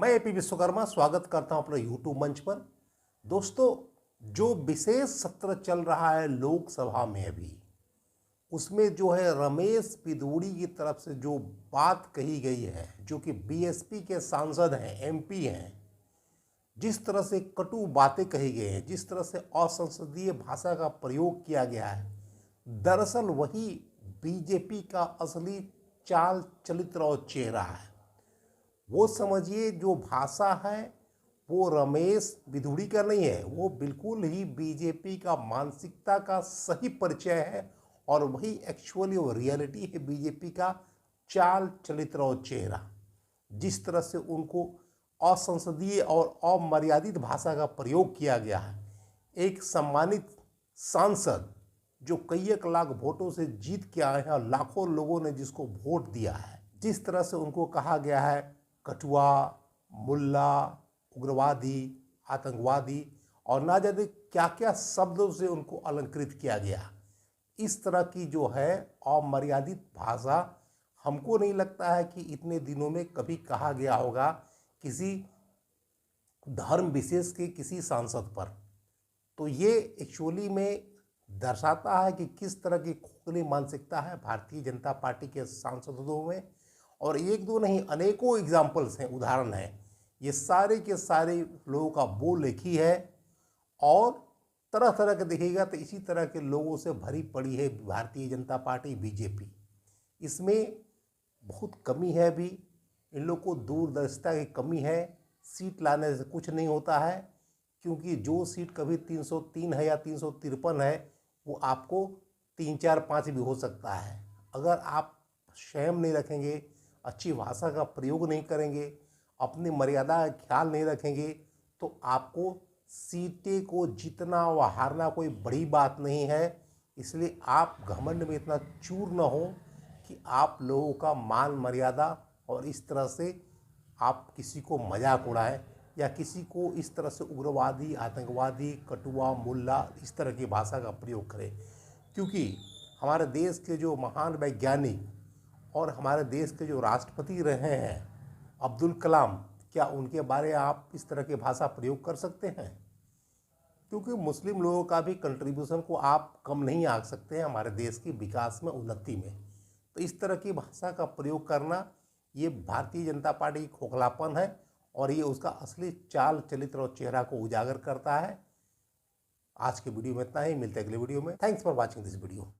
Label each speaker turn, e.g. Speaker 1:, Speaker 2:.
Speaker 1: मैं एपी विश्वकर्मा स्वागत करता हूं अपने यूट्यूब मंच पर। दोस्तों, जो विशेष सत्र चल रहा है लोकसभा में अभी, उसमें जो है रमेश पिदूड़ी की तरफ से जो बात कही गई है, जो कि बीएसपी के सांसद हैं, एमपी हैं, जिस तरह से कटु बातें कही गई हैं, जिस तरह से असंसदीय भाषा का प्रयोग किया गया है, दरअसल वही बीजेपी का असली चाल चरित्र और चेहरा है। वो समझिए जो भाषा है वो रमेश पिदूड़ी का नहीं है, वो बिल्कुल ही बीजेपी का मानसिकता का सही परिचय है और वही एक्चुअली वो रियलिटी है बीजेपी का चाल चरित्र और चेहरा। जिस तरह से उनको असंसदीय और अमर्यादित भाषा का प्रयोग किया गया है, एक सम्मानित सांसद जो कई एक लाख वोटों से जीत के आए हैं और लाखों लोगों ने जिसको वोट दिया है, जिस तरह से उनको कहा गया है कठुआ, मुल्ला, उग्रवादी, आतंकवादी और ना जाने क्या क्या शब्दों से उनको अलंकृत किया गया। इस तरह की जो है अमर्यादित भाषा हमको नहीं लगता है कि इतने दिनों में कभी कहा गया होगा किसी धर्म विशेष के किसी सांसद पर। तो ये एक्चुअली में दर्शाता है कि किस तरह की खोखली मानसिकता है भारतीय जनता पार्टी के सांसदों में। और एक दो नहीं, अनेकों एग्जाम्पल्स हैं, उदाहरण हैं। ये सारे के सारे लोगों का बोल एक ही है और तरह तरह के देखिएगा तो इसी तरह के लोगों से भरी पड़ी है भारतीय जनता पार्टी, बीजेपी। इसमें बहुत कमी है अभी, इन लोग को दूरदर्शिता की कमी है। सीट लाने से कुछ नहीं होता है, क्योंकि जो सीट कभी 303 है या 353 है, वो आपको 3, 4, 5 भी हो सकता है। अगर आप संयम नहीं रखेंगे, अच्छी भाषा का प्रयोग नहीं करेंगे, अपनी मर्यादा का ख्याल नहीं रखेंगे, तो आपको सीटें को जीतना व हारना कोई बड़ी बात नहीं है। इसलिए आप घमंड में इतना चूर न हो कि आप लोगों का मान मर्यादा और इस तरह से आप किसी को मजाक उड़ाएं या किसी को इस तरह से उग्रवादी, आतंकवादी, कटुआ, मुल्ला इस तरह की भाषा का प्रयोग करें। क्योंकि हमारे देश के जो महान वैज्ञानिक और हमारे देश के जो राष्ट्रपति रहे हैं अब्दुल कलाम, क्या उनके बारे में आप इस तरह की भाषा प्रयोग कर सकते हैं? क्योंकि मुस्लिम लोगों का भी कंट्रीब्यूशन को आप कम नहीं आंक सकते हैं हमारे देश की विकास में, उन्नति में। तो इस तरह की भाषा का प्रयोग करना ये भारतीय जनता पार्टी की खोखलापन है और ये उसका असली चाल चरित्र और चेहरा को उजागर करता है। आज के वीडियो में इतना ही, मिलते हैं अगले वीडियो में। Thanks for watching this video.